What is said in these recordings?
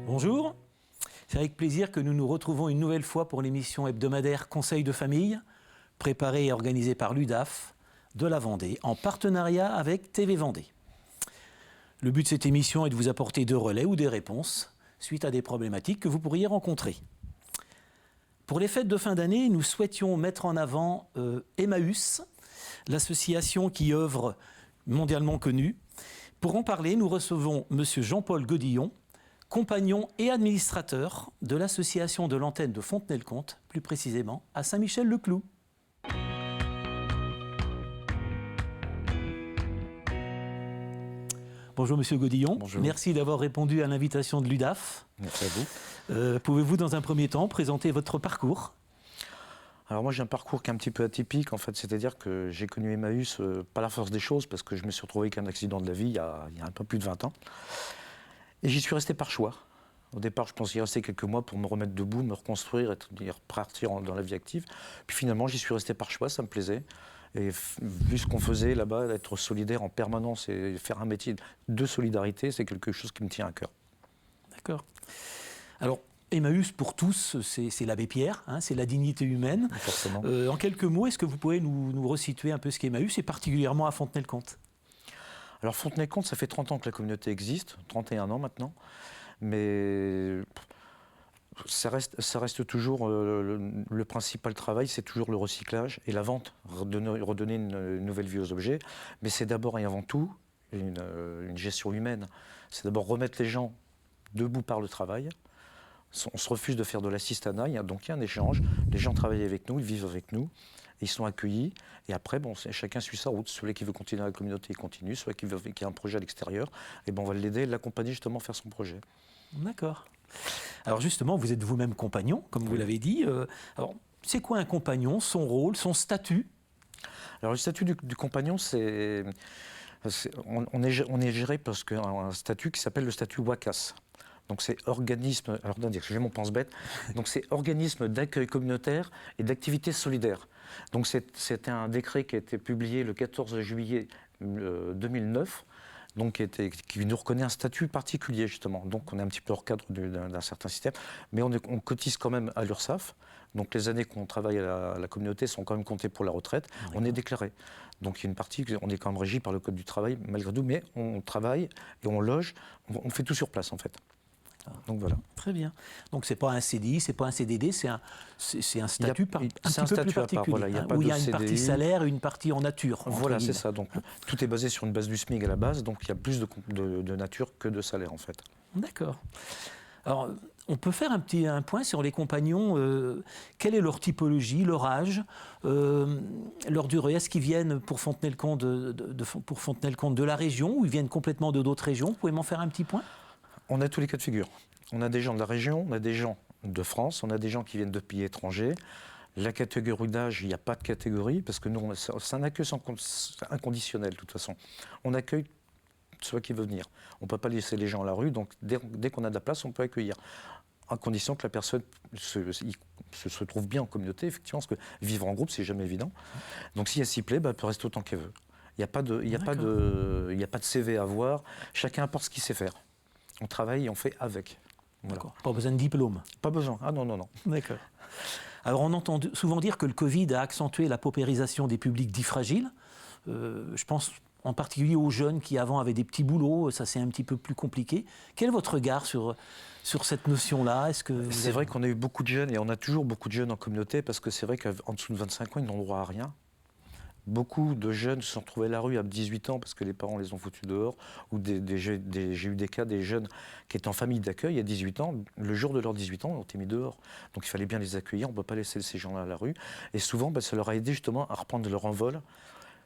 Bonjour, c'est avec plaisir que nous nous retrouvons une nouvelle fois pour l'émission hebdomadaire Conseil de famille, préparée et organisée par l'UDAF de la Vendée, en partenariat avec TV Vendée. Le but de cette émission est de vous apporter des relais ou des réponses suite à des problématiques que vous pourriez rencontrer. Pour les fêtes de fin d'année, nous souhaitions mettre en avant Emmaüs, l'association qui œuvre mondialement connue. Pour en parler, nous recevons M. Jean-Paul Godillon, compagnon et administrateur de l'association de l'antenne de Fontenay-le-Comte, plus précisément à Saint-Michel-le-Cloux. Bonjour Monsieur Godillon. Bonjour. Merci d'avoir répondu à l'invitation de l'UDAF. Merci à vous. Pouvez-vous dans un premier temps présenter votre parcours ? Alors moi j'ai un parcours qui est un petit peu atypique en fait, c'est-à-dire que j'ai connu Emmaüs par la force des choses parce que je me suis retrouvé avec un accident de la vie il y a un peu plus de 20 ans. Et j'y suis resté par choix. Au départ je pensais y rester quelques mois pour me remettre debout, me reconstruire et repartir dans la vie active. Puis finalement j'y suis resté par choix, ça me plaisait. Et vu ce qu'on faisait là-bas, être solidaire en permanence et faire un métier de solidarité, c'est quelque chose qui me tient à cœur. D'accord. Alors, Emmaüs, pour tous, c'est l'abbé Pierre, hein, c'est la dignité humaine. Forcément. En quelques mots, est-ce que vous pouvez nous resituer un peu ce qu'est Emmaüs, et particulièrement à Fontenay-le-Comte ? Alors Fontenay-le-Comte, ça fait 30 ans que la communauté existe, 31 ans maintenant, mais ça reste toujours le principal travail, c'est toujours le recyclage et la vente, redonner une nouvelle vie aux objets, mais c'est d'abord et avant tout une gestion humaine. C'est d'abord remettre les gens debout par le travail. On se refuse de faire de l'assistanat, donc il y a un échange, les gens travaillent avec nous, ils vivent avec nous, et ils sont accueillis, et après chacun suit sa route. Celui qui veut continuer dans la communauté, il continue, celui qui a un projet à l'extérieur, et on va l'aider, l'accompagner justement à faire son projet. D'accord. Alors justement, vous êtes vous-même compagnon, comme vous l'avez dit. Alors, c'est quoi un compagnon, son rôle, son statut ? Alors le statut du compagnon, on est géré parce qu'un statut qui s'appelle le statut WACAS. Donc c'est organisme, alors j'ai mon pense-bête, donc c'est organisme d'accueil communautaire et d'activité solidaire. Donc c'était un décret qui a été publié le 14 juillet 2009, donc qui nous reconnaît un statut particulier justement. Donc on est un petit peu hors cadre d'un certain système, mais on cotise quand même à l'URSSAF. Donc les années qu'on travaille à la communauté sont quand même comptées pour la retraite. On est déclaré. Donc il y a une partie, on est quand même régi par le code du travail malgré tout, mais on travaille et on loge, on fait tout sur place en fait. Donc voilà. Très bien. Donc c'est pas un CDI, c'est pas un CDD, c'est un statut un petit peu plus particulier, voilà, où il y a une partie salaire et une partie en nature. Voilà, c'est ça. Donc tout est basé sur une base du SMIC à la base, donc il y a plus de nature que de salaire en fait. D'accord. Alors on peut faire un point sur les compagnons. Quelle est leur typologie, leur âge, leur durée ? Est-ce qu'ils viennent pour Fontenay-le-Comte de la région ou ils viennent complètement d'autres régions ? Vous pouvez m'en faire un petit point ? On a tous les cas de figure. On a des gens de la région, on a des gens de France, on a des gens qui viennent de pays étrangers. La catégorie d'âge, il n'y a pas de catégorie, parce que nous, c'est un accueil inconditionnel, de toute façon. On accueille ceux qui veulent venir. On ne peut pas laisser les gens à la rue, donc dès qu'on a de la place, on peut accueillir. À condition que la personne se trouve bien en communauté, effectivement, parce que vivre en groupe, c'est jamais évident. Donc si elle s'y plaît, elle peut rester autant qu'elle veut. Il n'y a pas de CV à avoir, chacun apporte ce qu'il sait faire. On travaille et on fait avec. Voilà. D'accord. Pas besoin de diplôme. Pas besoin. Ah non. D'accord. Alors on entend souvent dire que le Covid a accentué la paupérisation des publics dits fragiles. Je pense en particulier aux jeunes qui avant avaient des petits boulots, ça c'est un petit peu plus compliqué. Quel est votre regard sur cette notion-là ? C'est vrai qu'on a eu beaucoup de jeunes et on a toujours beaucoup de jeunes en communauté parce que c'est vrai qu'en dessous de 25 ans, ils n'ont droit à rien. Beaucoup de jeunes se sont retrouvés à la rue à 18 ans parce que les parents les ont foutus dehors. Ou j'ai eu des cas des jeunes qui étaient en famille d'accueil à 18 ans. Le jour de leurs 18 ans, ils ont été mis dehors. Donc il fallait bien les accueillir, on ne peut pas laisser ces gens-là à la rue. Et souvent, ça leur a aidé justement à reprendre leur envol,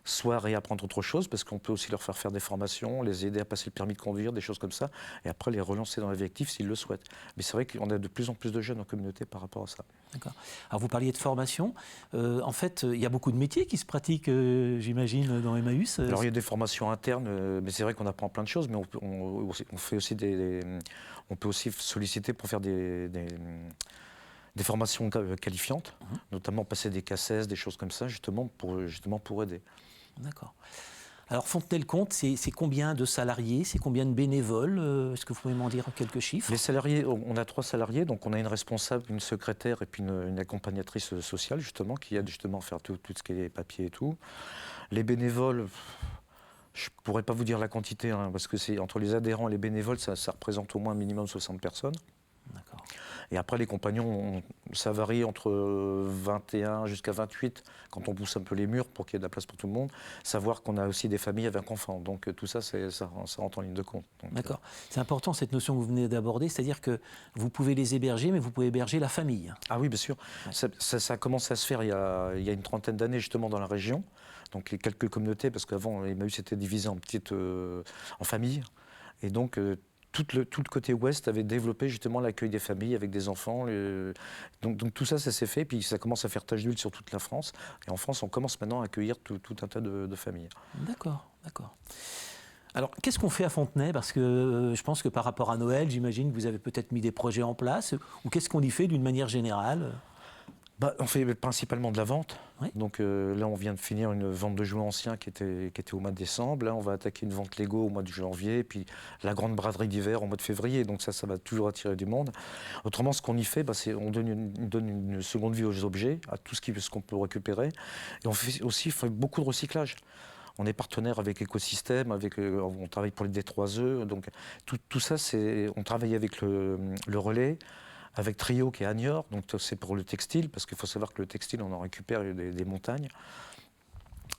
soit à réapprendre autre chose, parce qu'on peut aussi leur faire des formations, les aider à passer le permis de conduire, des choses comme ça, et après les relancer dans la vie active s'ils le souhaitent. Mais c'est vrai qu'on a de plus en plus de jeunes en communauté par rapport à ça. D'accord. Alors vous parliez de formation. En fait, il y a beaucoup de métiers qui se pratiquent, j'imagine, dans Emmaüs. Alors il y a des formations internes, mais c'est vrai qu'on apprend plein de choses, mais on fait aussi on peut aussi solliciter pour faire des formations qualifiantes, notamment passer des CACES, des choses comme ça, justement pour aider. D'accord. Alors Fontenay-le-Comte, c'est combien de salariés, c'est combien de bénévoles? Est-ce que vous pouvez m'en dire quelques chiffres? Les salariés, on a 3 salariés, donc on a une responsable, une secrétaire et puis une accompagnatrice sociale justement qui aide justement à faire tout ce qui est papier et tout. Les bénévoles, je ne pourrais pas vous dire la quantité, hein, parce que c'est entre les adhérents et les bénévoles, ça représente au moins un minimum 60 personnes. D'accord. Et après, les compagnons, ça varie entre 21 jusqu'à 28, quand on pousse un peu les murs pour qu'il y ait de la place pour tout le monde. Savoir qu'on a aussi des familles avec enfants. Donc tout ça, ça rentre en ligne de compte. D'accord. C'est important cette notion que vous venez d'aborder, c'est-à-dire que vous pouvez les héberger, mais vous pouvez héberger la famille. Ah oui, bien sûr. Ouais. Ça a commencé à se faire il y a une trentaine d'années, justement, dans la région. Donc les quelques communautés, parce qu'avant, Emmaüs était divisé en familles. Et donc, tout le côté ouest avait développé justement l'accueil des familles avec des enfants. Donc tout ça, ça s'est fait, puis ça commence à faire tache d'huile sur toute la France. Et en France, on commence maintenant à accueillir tout un tas de familles. D'accord, d'accord. Alors, qu'est-ce qu'on fait à Fontenay? Parce que je pense que par rapport à Noël, j'imagine que vous avez peut-être mis des projets en place. Ou qu'est-ce qu'on y fait d'une manière générale? On fait principalement de la vente. Oui. Donc là, on vient de finir une vente de jouets anciens qui était au mois de décembre. Là, on va attaquer une vente Lego au mois de janvier, puis la grande braderie d'hiver au mois de février. Donc ça va toujours attirer du monde. Autrement, ce qu'on y fait, c'est on donne une seconde vie aux objets, à tout ce qu'on peut récupérer. Et on fait beaucoup de recyclage. On est partenaire avec Écosystème, on travaille pour les D3E. Donc tout ça, on travaille avec le relais, avec Trio qui est à Niort, donc c'est pour le textile, parce qu'il faut savoir que le textile, on en récupère des montagnes.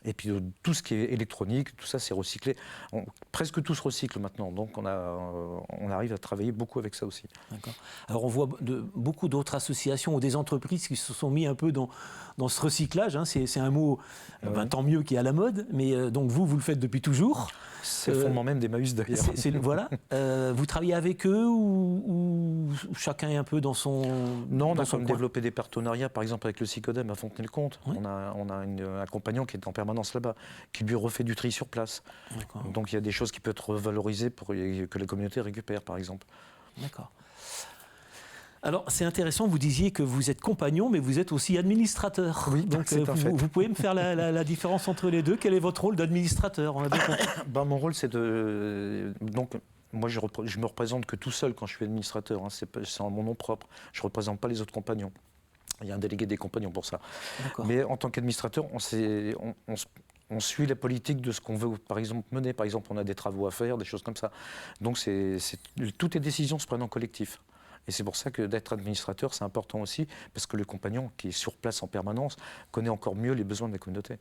Et puis tout ce qui est électronique, tout ça c'est recyclé. Presque tout se recycle maintenant, donc on arrive à travailler beaucoup avec ça aussi. D'accord. Alors on voit beaucoup d'autres associations ou des entreprises qui se sont mis un peu dans ce recyclage. Hein. C'est un mot, tant mieux, qui est à la mode, mais donc vous le faites depuis toujours. C'est le fondement même d'Emmaüs d'ailleurs. Voilà. Vous travaillez avec eux ou chacun est un peu dans son Non, on dans a son comme coin. développé des partenariats, par exemple avec le Psychodème à Fontenay-le-Comte. Oui. On a un compagnon qui est en permanence là-bas, qui lui refait du tri sur place. D'accord. Donc il y a des choses qui peuvent être valorisées pour que la communauté récupère, par exemple. D'accord. Alors, c'est intéressant, vous disiez que vous êtes compagnon, mais vous êtes aussi administrateur. Oui, donc c'est un fait. vous pouvez me faire la différence entre les deux? Quel est votre rôle d'administrateur? On a bien compris. Mon rôle, c'est donc, moi, je me représente que tout seul quand je suis administrateur. Hein, c'est en mon nom propre. Je ne représente pas les autres compagnons. Il y a un délégué des compagnons pour ça. D'accord. Mais en tant qu'administrateur, on suit la politique de ce qu'on veut, par exemple, mener. Par exemple, on a des travaux à faire, des choses comme ça. Donc, toutes les décisions se prennent en collectif. Et c'est pour ça que d'être administrateur, c'est important aussi, parce que le compagnon qui est sur place en permanence connaît encore mieux les besoins de la communauté.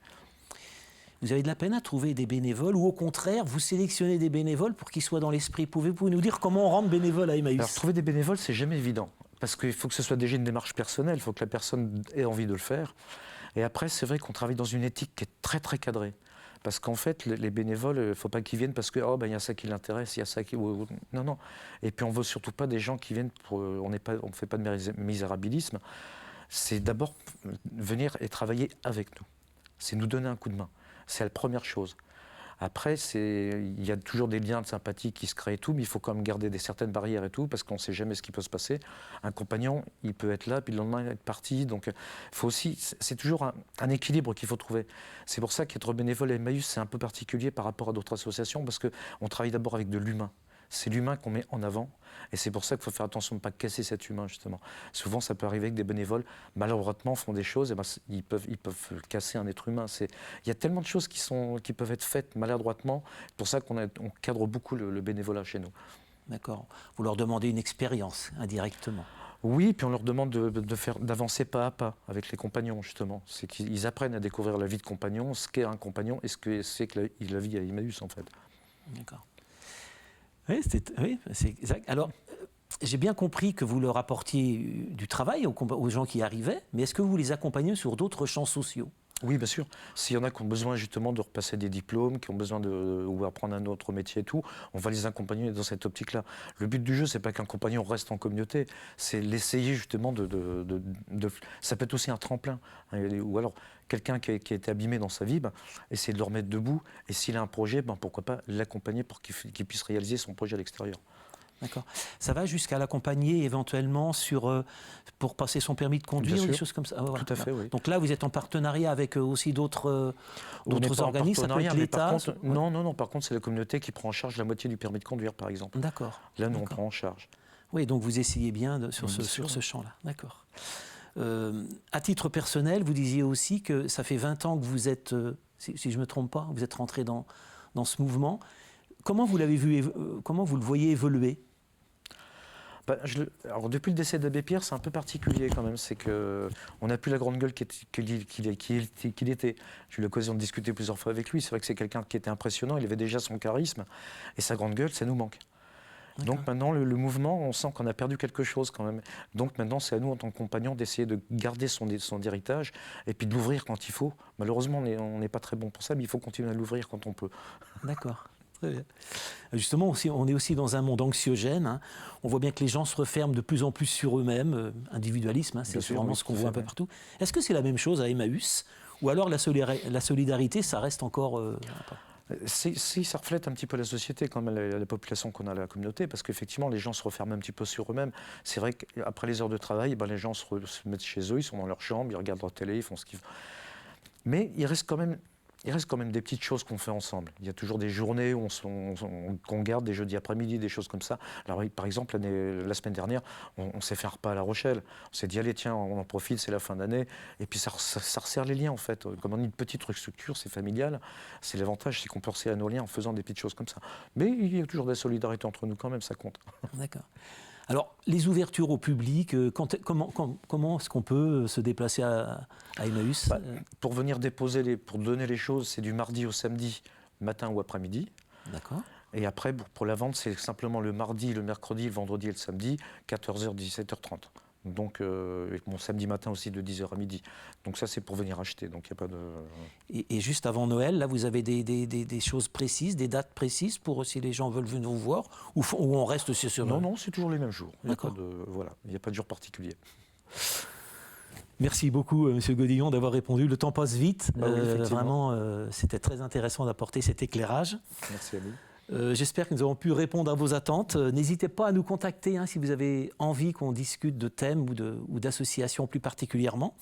Vous avez de la peine à trouver des bénévoles ou au contraire, vous sélectionnez des bénévoles pour qu'ils soient dans l'esprit? Pouvez-vous nous dire comment on rentre bénévole à Emmaüs? Alors, trouver des bénévoles, c'est jamais évident. Parce qu'il faut que ce soit déjà une démarche personnelle, il faut que la personne ait envie de le faire. Et après, c'est vrai qu'on travaille dans une éthique qui est très très cadrée. Parce qu'en fait, les bénévoles, il ne faut pas qu'ils viennent parce qu'il y a ça qui l'intéresse, il y a ça qui... Non, non. Et puis on ne veut surtout pas des gens qui viennent pour... On ne fait pas de misérabilisme. C'est d'abord venir et travailler avec nous. C'est nous donner un coup de main. C'est la première chose. Après, il y a toujours des liens de sympathie qui se créent et tout, mais il faut quand même garder certaines barrières et tout, parce qu'on ne sait jamais ce qui peut se passer. Un compagnon, il peut être là, puis le lendemain, il être parti. Donc, faut aussi, c'est toujours un équilibre qu'il faut trouver. C'est pour ça qu'être bénévole à Emmaüs, c'est un peu particulier par rapport à d'autres associations, parce qu'on travaille d'abord avec de l'humain. C'est l'humain qu'on met en avant, et c'est pour ça qu'il faut faire attention de ne pas casser cet humain, justement. Souvent, ça peut arriver que des bénévoles, maladroitement, font des choses, et ils peuvent casser un être humain. Il y a tellement de choses qui peuvent être faites maladroitement, c'est pour ça qu'on cadre beaucoup le bénévolat chez nous. D'accord. Vous leur demandez une expérience, indirectement. Oui, puis on leur demande d'avancer pas à pas avec les compagnons, justement. C'est qu'ils apprennent à découvrir la vie de compagnon, ce qu'est un compagnon, et ce que c'est que la vie à Emmaüs, en fait. D'accord. Oui, c'est exact. Alors, j'ai bien compris que vous leur apportiez du travail aux gens qui arrivaient, mais est-ce que vous les accompagnez sur d'autres champs sociaux? Oui, bien sûr. S'il y en a qui ont besoin justement de repasser des diplômes, qui ont besoin ou apprendre un autre métier et tout, on va les accompagner dans cette optique-là. Le but du jeu, c'est pas qu'un compagnon reste en communauté, c'est l'essayer justement ça peut être aussi un tremplin. Ou alors, quelqu'un qui a été abîmé dans sa vie, essayer de le remettre debout. Et s'il a un projet, pourquoi pas l'accompagner pour qu'il puisse réaliser son projet à l'extérieur. D'accord. Ça va jusqu'à l'accompagner éventuellement pour passer son permis de conduire Bien ou des sûr. choses comme ça. Ah, voilà. Tout à fait, oui. Donc là, vous êtes en partenariat avec aussi d'autres On n'est pas en organismes, ça peut être partenariat, mais par l'État. contre, non, par contre, c'est la communauté qui prend en charge la moitié du permis de conduire, par exemple. D'accord. Là, nous, on D'accord. prend en charge. Oui, donc vous essayez bien sur Bien ce sûr. champ-là. D'accord. À titre personnel, vous disiez aussi que ça fait 20 ans que vous êtes, si je ne me trompe pas, vous êtes rentré dans ce mouvement. Comment vous l'avez vu, comment vous le voyez évoluer? Alors, depuis le décès d'Abbé Pierre, c'est un peu particulier quand même. C'est qu'on n'a plus la grande gueule qu'il était. J'ai eu l'occasion de discuter plusieurs fois avec lui. C'est vrai que c'est quelqu'un qui était impressionnant. Il avait déjà son charisme. Et sa grande gueule, ça nous manque. Donc maintenant, le mouvement, on sent qu'on a perdu quelque chose quand même. Donc maintenant, c'est à nous, en tant que compagnons, d'essayer de garder son héritage et puis de l'ouvrir quand il faut. Malheureusement, on n'est pas très bon pour ça, mais il faut continuer à l'ouvrir quand on peut. D'accord. Très bien. Justement, on est aussi dans un monde anxiogène. Hein. On voit bien que les gens se referment de plus en plus sur eux-mêmes. Individualisme, hein, c'est vraiment ce qu'on voit un peu partout. Est-ce que c'est la même chose à Emmaüs? Ou alors la solidarité, ça reste encore... Ça reflète un petit peu la société, quand même, la population qu'on a, la communauté, parce qu'effectivement, les gens se referment un petit peu sur eux-mêmes. C'est vrai qu'après les heures de travail, les gens se mettent chez eux, ils sont dans leur chambre, ils regardent leur télé, ils font ce qu'ils font. Mais il reste quand même des petites choses qu'on fait ensemble. Il y a toujours des journées où qu'on garde, des jeudis après-midi, des choses comme ça. Alors, par exemple, la semaine dernière, on s'est fait un repas à La Rochelle. On s'est dit, allez, tiens, on en profite, c'est la fin d'année. Et puis, ça resserre les liens, en fait. Comme on est une petite structure, c'est familial. C'est l'avantage, c'est qu'on peut resserrer nos liens en faisant des petites choses comme ça. Mais il y a toujours de la solidarité entre nous quand même, ça compte. D'accord. Alors, les ouvertures au public, comment est-ce qu'on peut se déplacer à Emmaüs? Pour venir pour donner les choses, c'est du mardi au samedi, matin ou après-midi. D'accord. Et après, pour la vente, c'est simplement le mardi, le mercredi, le vendredi et le samedi, 14h, 17h30. Donc, mon samedi matin aussi de 10h à midi. Donc ça, c'est pour venir acheter. Donc, il n'y a pas de... Et juste avant Noël, là, vous avez des choses précises, des dates précises pour si les gens veulent venir vous voir, ou on reste sur... Non, c'est toujours les mêmes jours. D'accord. Il n'y a pas de jour particulier. Merci beaucoup, Monsieur Godillon, d'avoir répondu. Le temps passe vite. Oui, vraiment, c'était très intéressant d'apporter cet éclairage. Merci à vous. J'espère que nous avons pu répondre à vos attentes. N'hésitez pas à nous contacter si vous avez envie qu'on discute de thèmes ou d'associations plus particulièrement.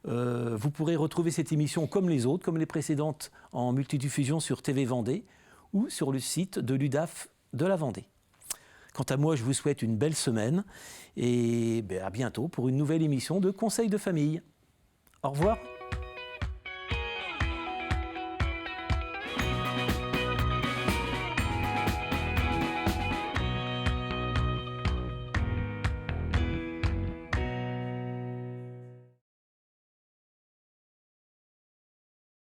Vous pourrez retrouver cette émission comme les autres, comme les précédentes, en multidiffusion sur TV Vendée ou sur le site de l'UDAF de la Vendée. Quant à moi, je vous souhaite une belle semaine et à bientôt pour une nouvelle émission de Conseils de famille. Au revoir.